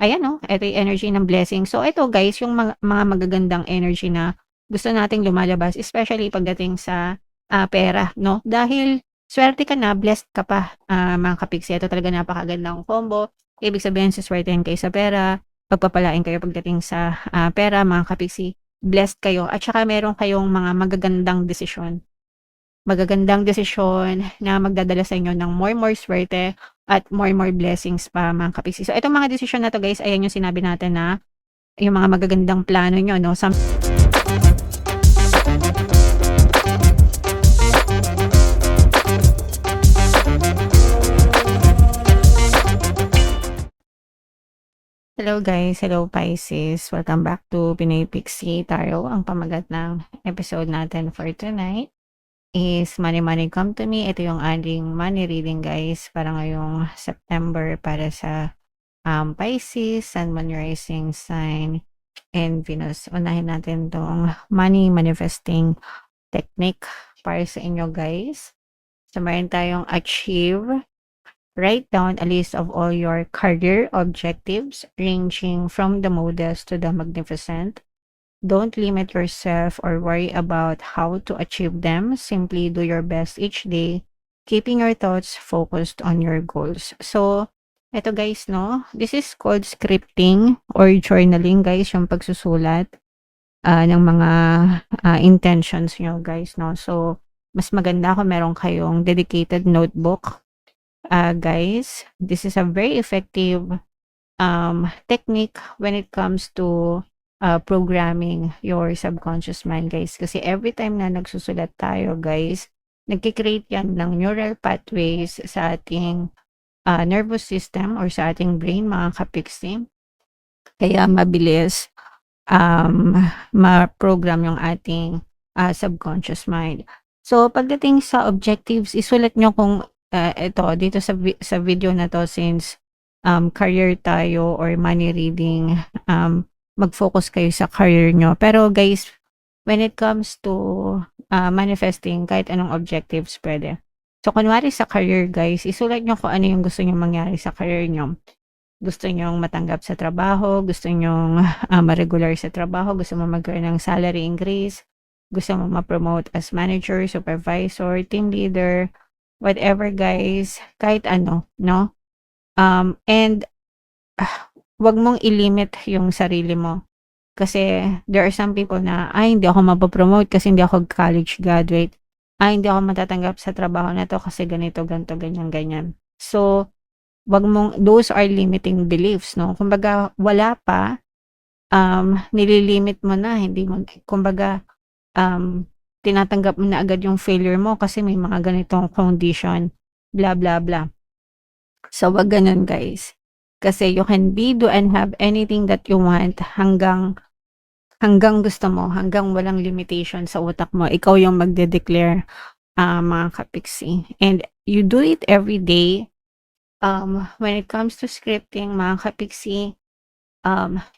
Ayan 'no, eto yung energy ng blessing. So ito guys, yung mga magagandang energy na gusto nating lumalabas especially pagdating sa, pera 'no. Dahil swerte ka na, blessed ka pa, mga kapiksi. Ito talaga napakagandang combo. Ibig sabihin suswertehin kayo sa pera, pagpapalain kayo pagdating sa, pera mga kapiksi. Blessed kayo at saka meron kayong mga magagandang desisyon na magdadala sa inyo ng more swerte at more blessings pa mga kapiksi. So itong mga desisyon na 'to guys, ayan yung sinabi natin na yung mga magagandang plano niyo 'no, hello guys, hello Pisces. Welcome back to Pinoy Pixie Tarot. Ang pamagat ng episode natin for tonight is Money Come to Me. Ito yung ating money reading guys para ngayong September para sa Pisces, Sun, Moon, Rising sign, and Venus. Unahin natin tong money manifesting technique para sa inyo guys. So meron tayong achieve. Write down a list of all your career objectives ranging from the modest to the magnificent. Don't limit yourself or worry about how to achieve them. Simply do your best each day, keeping your thoughts focused on your goals. So, eto guys, no? This is called scripting or journaling, guys, yung pagsusulat ng mga intentions nyo, guys, no? So, mas maganda kung meron kayong dedicated notebook. Guys, this is a very effective technique when it comes to programming your subconscious mind guys. Kasi every time na nagsusulat tayo guys, nagkikreate yan ng neural pathways sa ating nervous system or sa ating brain mga kapiksi. Kaya mabilis ma-program yung ating subconscious mind. So pagdating sa objectives, isulat nyo kung ito dito sa video na to since career tayo or money reading, mag-focus kayo sa career nyo. Pero guys, when it comes to manifesting kahit anong objectives pwede. So kunwari sa career guys, isulat nyo kung ano yung gusto nyo mangyari sa career nyo. Gusto nyong matanggap sa trabaho, gusto nyong ma-regular sa trabaho, gusto mo magkaroon ng salary increase, gusto mo ma-promote as manager, supervisor, team leader, whatever guys, kahit ano, no? And wag mong ilimit yung sarili mo. Kasi there are some people na, ay hindi ako mapopromote kasi hindi ako college graduate. Ay hindi ako matatanggap sa trabaho na to kasi ganito, ganito, ganyan. So, wag mong, those are limiting beliefs, no? Kumbaga, wala pa, nililimit mo na, hindi mo, kumbaga, tinatanggap mo na agad yung failure mo kasi may mga ganitong condition, blah, blah, blah. So, wag ganun, guys. Kasi you can be, do, and have anything that you want hanggang gusto mo, hanggang walang limitation sa utak mo. Ikaw yung magde-declare, mga kapiksi. And you do it every day. When it comes to scripting, mga kapiksi,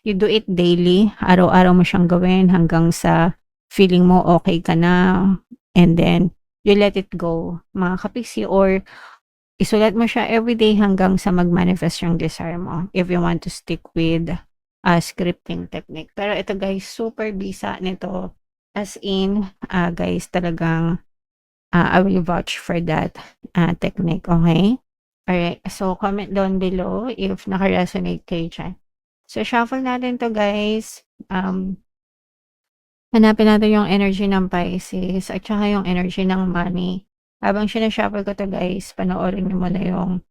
you do it daily. Araw-araw mo siyang gawin hanggang sa feeling mo okay ka na. And then, you let it go, mga kapiksi. Or, isulat mo siya everyday hanggang sa mag-manifest yung desire mo. If you want to stick with scripting technique. Pero ito guys, super bisa nito. As in, guys, talagang I will vouch for that technique, okay? Alright, so comment down below if naka-resonate kayo dyan. So, shuffle natin to guys. Hanapin natin yung energy ng Pisces at saka yung energy ng money. Habang sinashuffle ko to guys, panoorin nyo muna yung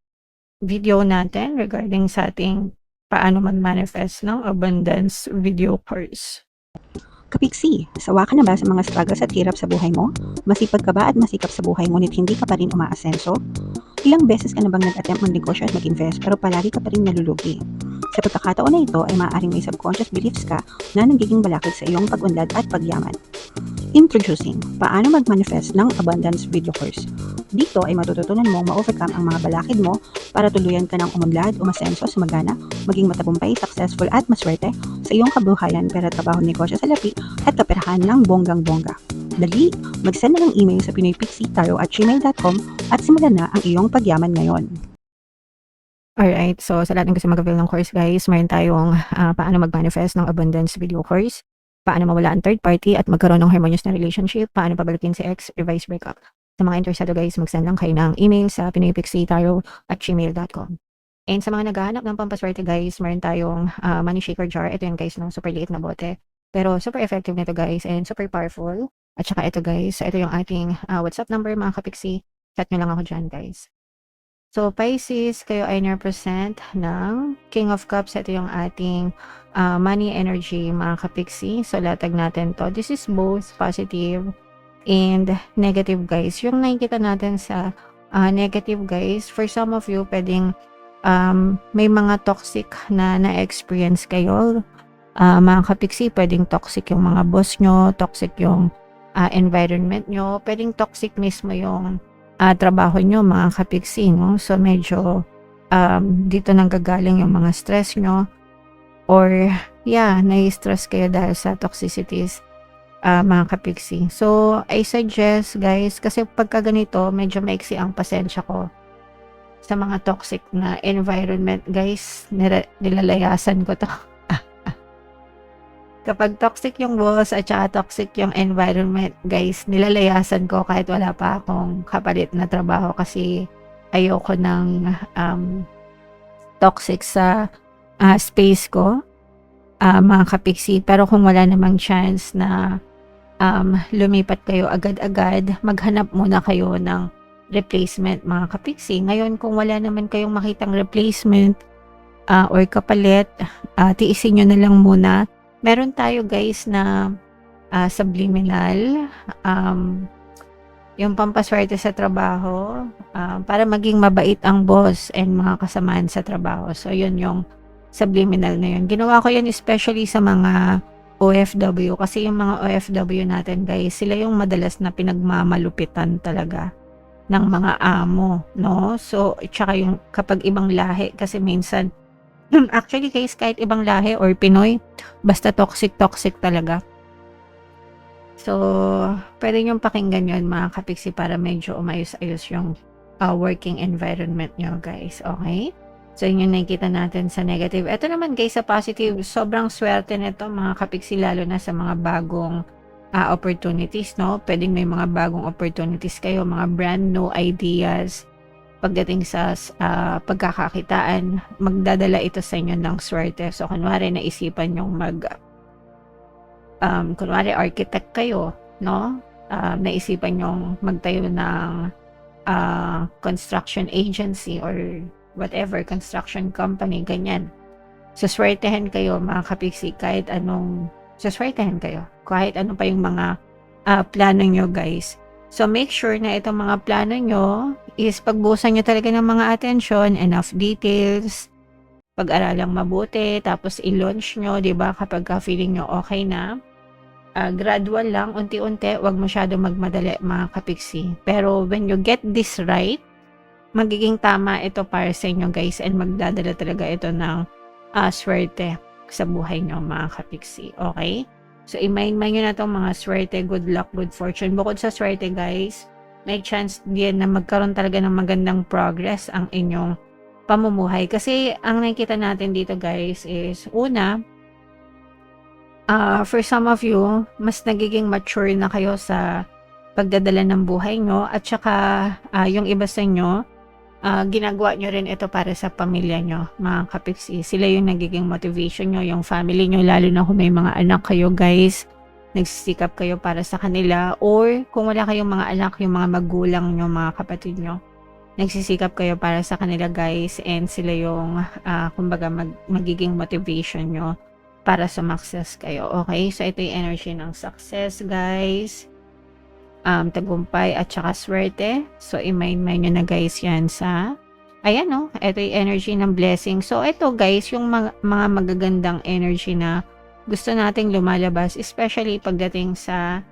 video natin regarding sa ating paano mag-manifest ng abundance video course. Kapiksi, sawa ka na ba sa mga struggles at hirap sa buhay mo? Masipag ka ba at masikap sa buhay ngunit hindi ka pa rin umaasenso? Ilang beses ka na bang nag-attempt magnegosyo at mag-invest pero palagi ka pa rin nalulugi? Sa pagkakataon na ito ay maaaring may subconscious beliefs ka na nagiging balakid sa iyong pag-unlad at pagyaman. Introducing, paano mag-manifest ng abundance video course. Dito ay matututunan mong ma-overcome ang mga balakid mo para tuluyan ka ng umunlad, umasenso, sumagana, maging matagumpay, successful at maswerte sa iyong kabuhayan, pera, trabaho, negosyo, salapi at kaperahan ng bonggang-bongga. Dali, mag-send na ng email sa pinoypixie@gmail.com at simulan na ang iyong pagyaman ngayon. Alright, so sa lahat ng gusto mag-avail ng course guys, meron tayong, paano mag-manifest ng abundance video course, paano mawala ang third party at magkaroon ng harmonious na relationship, paano pabalikin si ex, revise breakup. Sa mga interesado guys, mag-send lang kayo ng email sa pinoypixietarot@gmail.com. And sa mga naghahanap ng pampaswerte guys, meron tayong, money shaker jar. Ito yun guys 'no, super liit na bote. Pero super effective nito guys and super powerful. At saka ito guys, ito yung ating, WhatsApp number mga kapiksi. Chat niyo lang ako diyan guys. So, Pisces, kayo ay represent ng King of Cups. Ito yung ating money energy, mga kapiksi. So, latag natin to. This is both positive and negative, guys. Yung nakikita natin sa negative, guys, for some of you, pwedeng may mga toxic na na-experience kayo. Mga kapiksi, pwedeng toxic yung mga boss nyo, toxic yung environment nyo, pwedeng toxic mismo yung trabaho nyo mga kapiksi, no? So medyo dito nanggagaling yung mga stress nyo or nai-stress kayo dahil sa toxicities mga kapiksi. So I suggest guys, kasi pagka ganito medyo maiksi ang pasensya ko sa mga toxic na environment guys, nilalayasan ko to. Kapag toxic yung boss at saka toxic yung environment, guys, nilalayasan ko kahit wala pa akong kapalit na trabaho kasi ayoko ng toxic sa space ko, mga kapiksi. Pero kung wala namang chance na lumipat kayo agad-agad, maghanap muna kayo ng replacement, mga kapiksi. Ngayon, kung wala naman kayong makitang replacement or kapalit, tiisin nyo na lang muna. Meron tayo guys na subliminal, yung pampaswerte sa trabaho, para maging mabait ang boss and mga kasamaan sa trabaho. So yun yung subliminal na yun. Ginawa ko yun especially sa mga OFW kasi yung mga OFW natin guys, sila yung madalas na pinagmamalupitan talaga ng mga amo, no? So tsaka yung kapag ibang lahi kasi minsan actually guys, kahit ibang lahi or Pinoy, basta toxic talaga. So, pwede niyong pakinggan yun mga kapiksi para medyo umayos-ayos yung working environment nyo guys, okay? So, yun yung nakikita natin sa negative. Ito naman guys, sa positive, sobrang swerte nito mga kapiksi, lalo na sa mga bagong opportunities, no? Pwedeng may mga bagong opportunities kayo, mga brand new ideas, pagdating sa pagkakakitaan, magdadala ito sa inyo ng swerte. So, kunwari, naisipan nyong kunwari, architect kayo, no? Naisipan nyong magtayo ng construction agency or whatever, construction company, ganyan. Suswertehan kayo, mga kapiksi, kahit anong, suswertehan kayo. Kahit ano pa yung mga plano nyo, guys. So, make sure na itong mga plano nyo is pagbusan nyo talaga ng mga atensyon, enough details, pag-aralang mabuti, tapos i-launch nyo, diba, kapag feeling nyo okay na. Gradual lang, unti-unti, wag masyado magmadali mga kapiksi. Pero when you get this right, magiging tama ito para sa inyo guys and magdadala talaga ito ng swerte sa buhay nyo mga kapiksi. Okay? So, i-mind nyo na itong mga swerte, good luck, good fortune. Bukod sa swerte guys, may chance din na magkaroon talaga ng magandang progress ang inyong pamumuhay. Kasi, ang nakikita natin dito guys is, una, for some of you, mas nagiging mature na kayo sa pagdadala ng buhay nyo. At saka, yung iba sa inyo, ginagawa nyo rin ito para sa pamilya nyo, mga kapiksi. Sila yung nagiging motivation nyo, yung family nyo, lalo na kung may mga anak kayo guys, nagsisikap kayo para sa kanila, or kung wala kayong mga anak, yung mga magulang nyo, mga kapatid nyo, nagsisikap kayo para sa kanila guys, and sila yung kumbaga magiging motivation nyo para sa success kayo. Okay, so ito yung energy ng success guys, tagumpay at saka swerte. So, i-mind nyo na guys yan sa, ayan no, ito yung energy ng blessing. So, ito guys, yung mga magagandang energy na gusto nating lumalabas, especially pagdating sa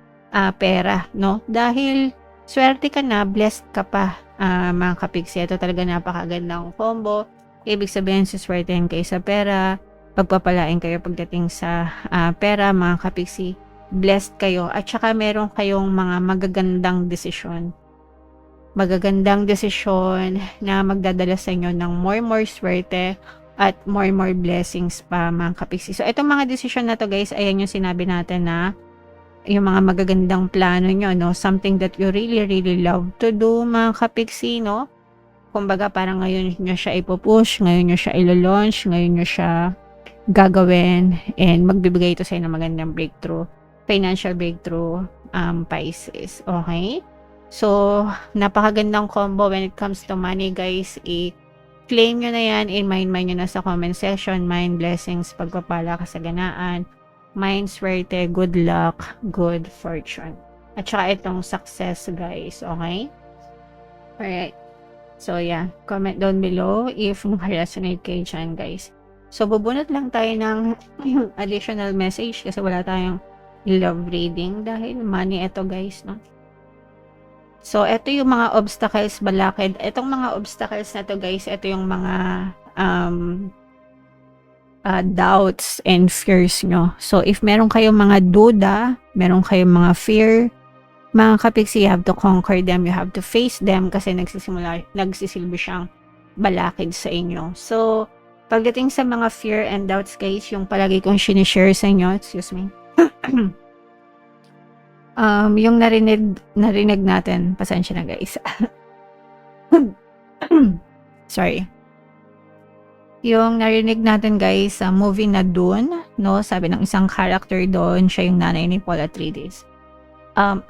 pera, no? Dahil swerte ka na, blessed ka pa, mga kapiksi. Ito talaga napakagandang combo. Ibig sabihin, siswertehin kayo sa pera, pagpapalain kayo pagdating sa pera, mga kapiksi. Blessed kayo at saka meron kayong mga magagandang desisyon magagandang desisyon na magdadala sa inyo ng more swerte at more blessings pa mga kapiksi. So, itong mga desisyon na to guys, ayan yung sinabi natin na yung mga magagandang plano nyo, no? Something that you really love to do mga kapiksi, no? Kumbaga parang ngayon nyo siya ipupush, ngayon nyo siya ilo-launch, ngayon nyo siya gagawin, and magbibigay ito sa inyo ng magandang breakthrough, financial breakthrough, Pisces. Okay? So, napakagandang combo when it comes to money guys. I-claim nyo na yan, i-mind nyo na sa comment section. Mind blessings, pagpapala, kasaganaan, mind swerte, good luck, good fortune. At saka itong success guys. Okay? Alright. So yeah, comment down below if resonate kayo dyan guys. So bubunot lang tayo ng additional message kasi wala tayong love reading dahil money ito guys, no? So ito yung mga obstacles balakid. Itong mga obstacles na to guys, ito yung mga doubts and fears nyo. So if meron kayong mga duda, meron kayong mga fear, mga kapiksi, you have to conquer them, you have to face them kasi nagsisilbi siyang balakid sa inyo. So, pagdating sa mga fear and doubts guys, yung palagi kong sinishare sa inyo, excuse me, yung narinig natin, pasensya na guys. Sorry. Yung narinig natin guys sa movie na Dune, no? Sabi ng isang character doon, siya yung nanay ni Paul Atreides.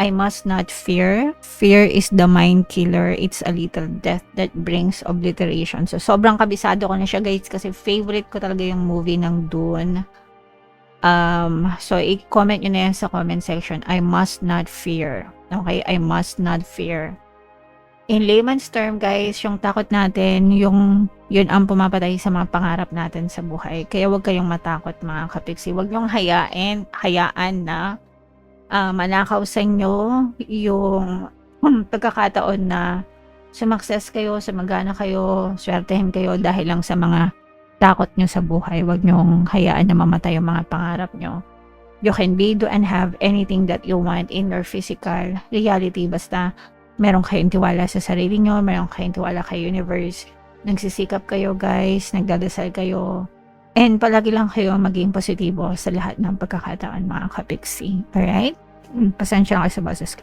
I must not fear. Fear is the mind killer. It's a little death that brings obliteration. So, sobrang kabisado ko na siya guys kasi favorite ko talaga yung movie ng Dune. So, i-comment nyo na yan sa comment section. I must not fear. Okay? I must not fear. In layman's term guys, yung takot natin, yun ang pumapatay sa mga pangarap natin sa buhay. Kaya huwag kayong matakot mga kapiksi. Huwag nyong hayaan na manakaw sa inyo yung pagkakataon na sumakses kayo, sumagana kayo, swertehin kayo dahil lang sa mga takot nyo sa buhay. Huwag nyong hayaan na mamatay yung mga pangarap nyo. You can be, do, and have anything that you want in your physical reality. Basta meron kayong tiwala sa sarili nyo, meron kayong tiwala kay universe. Nagsisikap kayo guys, nagdadasal kayo. And palagi lang kayo maging positibo sa lahat ng pagkakataon mga kapiksi. Alright? Pasensya lang kayo sa boses ko.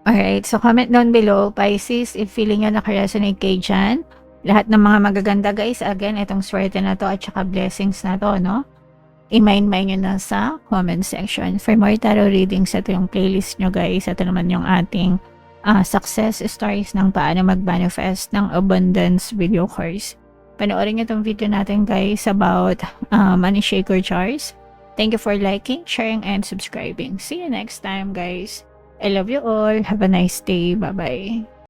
Alright, so comment down below, Pisces, if feeling nyo nakaresonate kayo dyan. Lahat ng mga magaganda guys, again, itong swerte na to at saka blessings na to, no? I-mind nyo na sa comment section. For more tarot readings, ito yung playlist nyo guys. Ito naman yung ating success stories ng paano mag-manifest ng abundance video course. Panoorin nyo itong video natin guys about money shaker charts. Thank you for liking, sharing, and subscribing. See you next time guys. I love you all. Have a nice day. Bye-bye.